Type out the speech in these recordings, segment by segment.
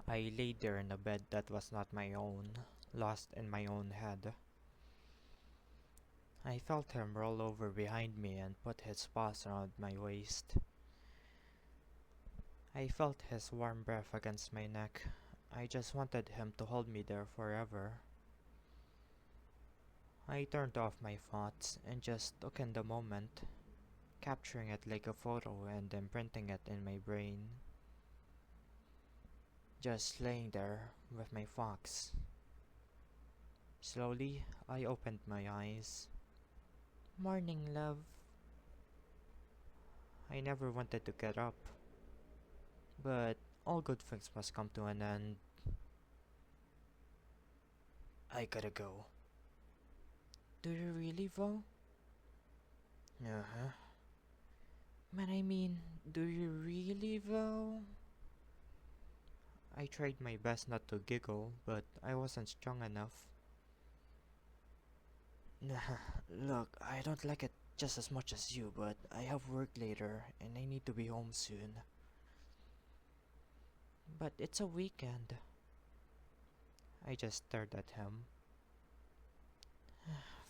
I lay there in a bed that was not my own, lost in my own head. I felt him roll over behind me and put his paws around my waist. I felt his warm breath against my neck. I just wanted him to hold me there forever. I turned off my thoughts and just took in the moment, capturing it like a photo and imprinting it in my brain. Just laying there with my fox. Slowly, I opened my eyes. Morning, love. I never wanted to get up, but all good things must come to an end. I gotta go. Do you really, though? Uh-huh. But I mean, do you really, though? I tried my best not to giggle, but I wasn't strong enough. Look, I don't like it just as much as you, but I have work later and I need to be home soon. But it's a weekend. I just stared at him.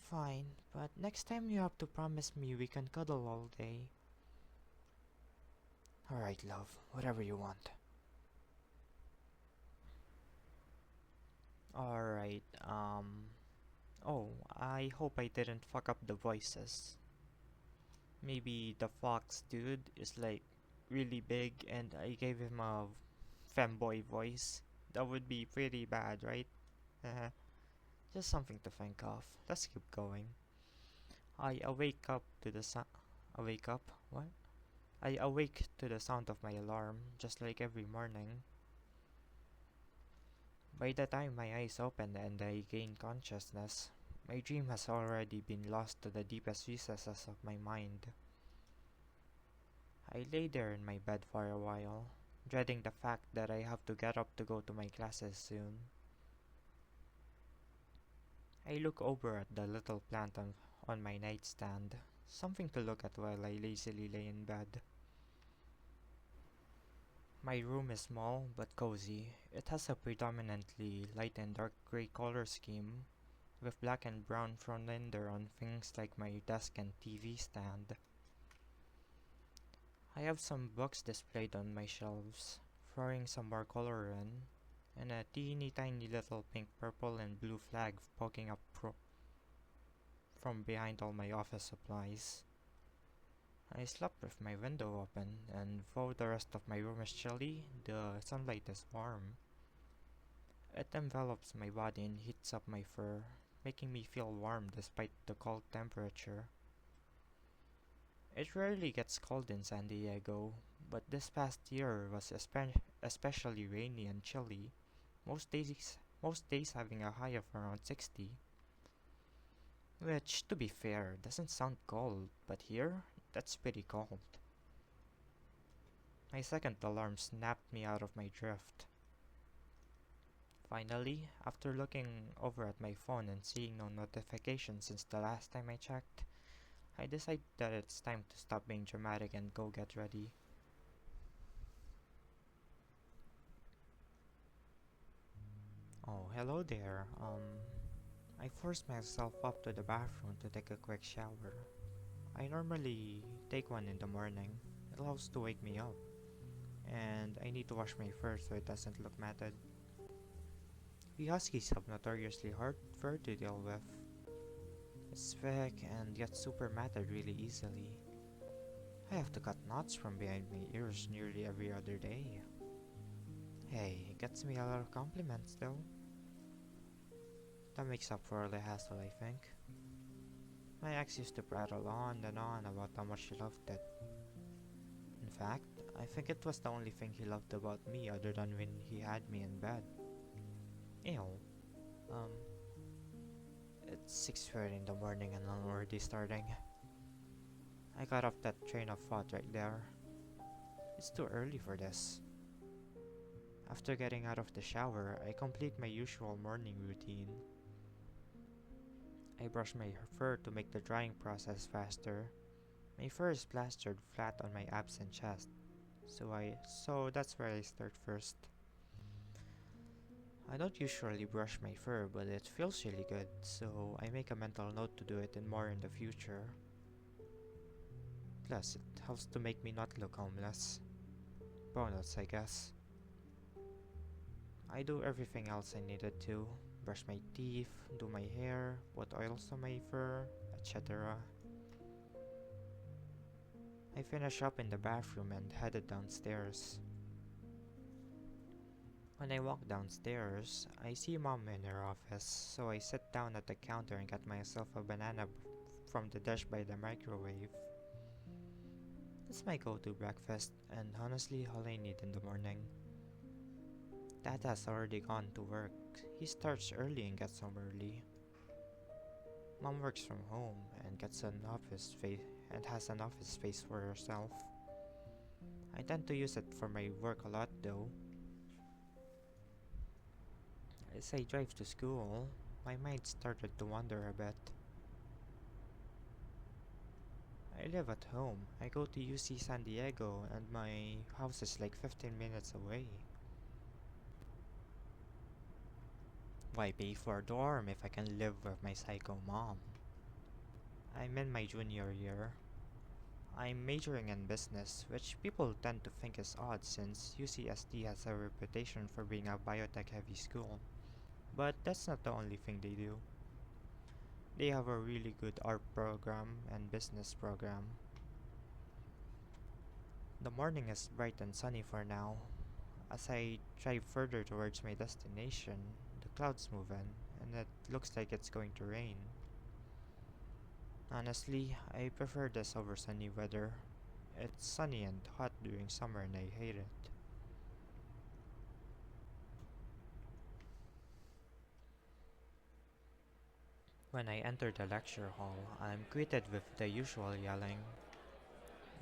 Fine, but next time you have to promise me we can cuddle all day. Alright, love, whatever you want. Alright, oh, I hope I didn't fuck up the voices. Maybe the fox dude is like really big and I gave him a femboy voice. That would be pretty bad, right? Just something to think of. Let's keep going. I awake up to the sound. Awake up? What? I awake to the sound of my alarm, just like every morning. By the time my eyes open and I gain consciousness, my dream has already been lost to the deepest recesses of my mind. I lay there in my bed for a while, dreading the fact that I have to get up to go to my classes soon. I look over at the little plant on my nightstand, something to look at while I lazily lay in bed. My room is small but cozy. It has a predominantly light and dark gray color scheme, with black and brown frontier on things like my desk and TV stand. I have some books displayed on my shelves, throwing some more color in, and a teeny tiny little pink, purple, and blue flag poking up from behind all my office supplies. I slept with my window open, and though the rest of my room is chilly, the sunlight is warm. It envelops my body and heats up my fur, making me feel warm despite the cold temperature. It rarely gets cold in San Diego, but this past year was especially rainy and chilly, most days having a high of around 60. Which, to be fair, doesn't sound cold, but here, that's pretty cold. My second alarm snapped me out of my drift. Finally, after looking over at my phone and seeing no notifications since the last time I checked, I decide that it's time to stop being dramatic and go get ready. Oh, hello there. I forced myself up to the bathroom to take a quick shower. I normally take one in the morning. It helps to wake me up. And I need to wash my fur so it doesn't look matted. We huskies have notoriously hard fur to deal with. It's thick and gets super matted really easily. I have to cut knots from behind my ears nearly every other day. Hey, it gets me a lot of compliments though. That makes up for all the hassle, I think. My ex used to prattle on and on about how much he loved it. In fact, I think it was the only thing he loved about me other than when he had me in bed. Ew. Um, it's 6:30 in the morning and I'm already starting. I got off that train of thought right there. It's too early for this. After getting out of the shower, I complete my usual morning routine. I brush my fur to make the drying process faster. My fur is plastered flat on my abs and chest, so that's where I start first. I don't usually brush my fur, but it feels really good, so I make a mental note to do it more in the future. Plus, it helps to make me not look homeless. Bonus, I guess. I do everything else I needed to. Brush my teeth, do my hair, put oils on my fur, etc. I finish up in the bathroom and headed downstairs. When I walk downstairs, I see Mom in her office, so I sit down at the counter and get myself a banana from the dish by the microwave. It's my go-to breakfast, and honestly all I need in the morning. Dad has already gone to work. He starts early and gets home early. Mom works from home and gets an office space and has an office space for herself. I tend to use it for my work a lot though. As I drive to school, my mind started to wander a bit. I live at home. I go to UC San Diego and my house is like 15 minutes away. Why pay for a dorm if I can live with my psycho mom? I'm in my junior year. I'm majoring in business, which people tend to think is odd since UCSD has a reputation for being a biotech heavy school. But that's not the only thing they do. They have a really good art program and business program. The morning is bright and sunny for now. As I drive further towards my destination, the clouds move in, and it looks like it's going to rain. Honestly, I prefer this over sunny weather. It's sunny and hot during summer and I hate it. When I enter the lecture hall, I'm greeted with the usual yelling.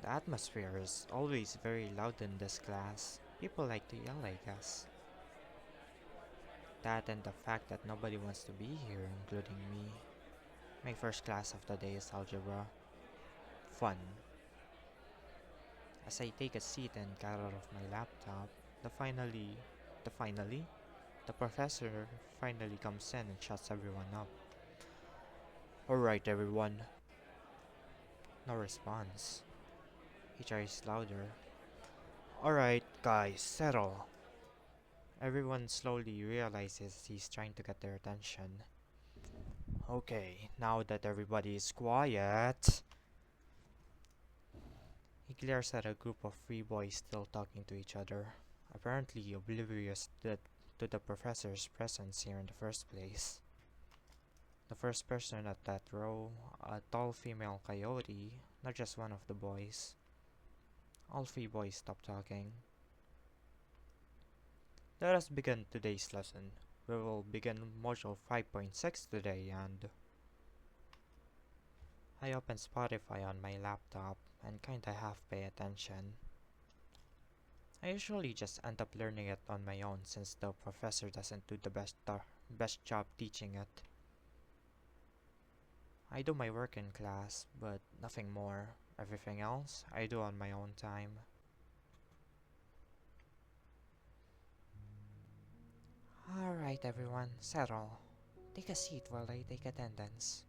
The atmosphere is always very loud in this class. People like to yell, I guess. That and the fact that nobody wants to be here, including me. My first class of the day is algebra. Fun. As I take a seat and get out of my laptop, the finally, the finally, the professor finally comes in and shuts everyone up. Alright everyone. No response. He tries louder. Alright guys, settle. Everyone slowly realizes he's trying to get their attention. Okay, now that everybody is quiet. He glares at a group of three boys still talking to each other, apparently oblivious to the professor's presence here in the first place. The first person at that row, a tall female coyote, not just one of the boys. All three boys stop talking. Let us begin today's lesson. We will begin module 5.6 today and I open Spotify on my laptop and kinda half pay attention. I usually just end up learning it on my own since the professor doesn't do the best job teaching it. I do my work in class, but nothing more. Everything else, I do on my own time. Alright everyone, settle. Take a seat while I take attendance.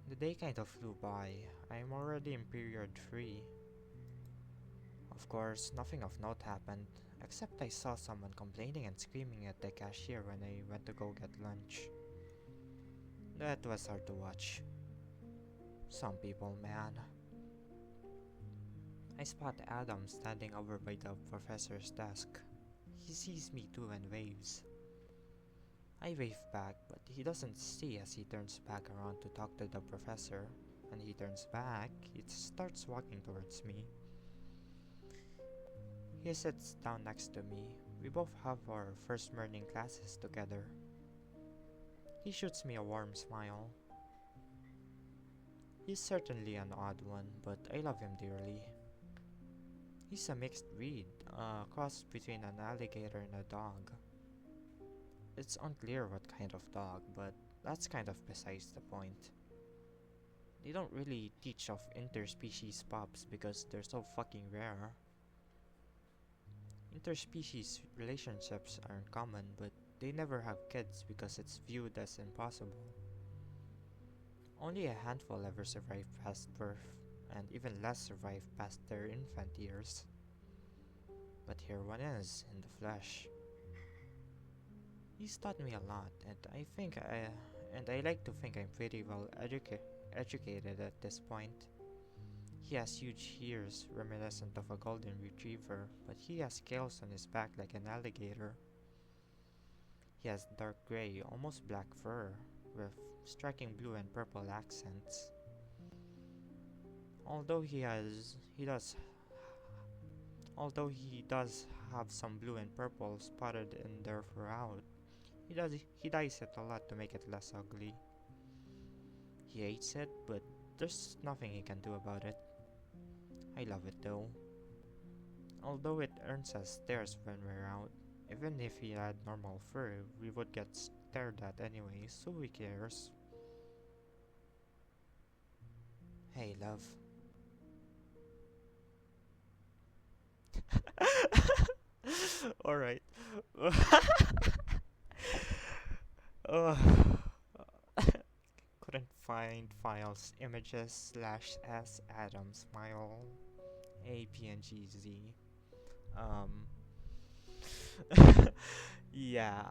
The day kind of flew by. I'm already in period 3. Of course, nothing of note happened, except I saw someone complaining and screaming at the cashier when I went to go get lunch. That was hard to watch. Some people, man. I spot Adam standing over by the professor's desk. He sees me too and waves. I wave back, but he doesn't see as he turns back around to talk to the professor. When he turns back, he starts walking towards me. He sits down next to me. We both have our first morning classes together. He shoots me a warm smile. He's certainly an odd one, but I love him dearly. He's a mixed breed, a cross between an alligator and a dog. It's unclear what kind of dog, but that's kind of besides the point. They don't really teach of interspecies pups because they're so fucking rare. Interspecies relationships aren't common, but they never have kids because it's viewed as impossible. Only a handful ever survive past birth, and even less survive past their infant years. But here one is, in the flesh. He's taught me a lot, and I like to think I'm pretty well educated at this point. He has huge ears, reminiscent of a golden retriever, but he has scales on his back like an alligator. He has dark gray, almost black fur, with striking blue and purple accents. Although he does although he does have some blue and purple spotted in there throughout, he dyes it a lot to make it less ugly. He hates it, but there's nothing he can do about it. I love it though. Although it earns us stares when we're out. Even if he had normal fur, we would get stared at anyway, so who cares? Hey, love. Alright. uh, couldn't find files images slash s Adam smile a pngz. Um, yeah.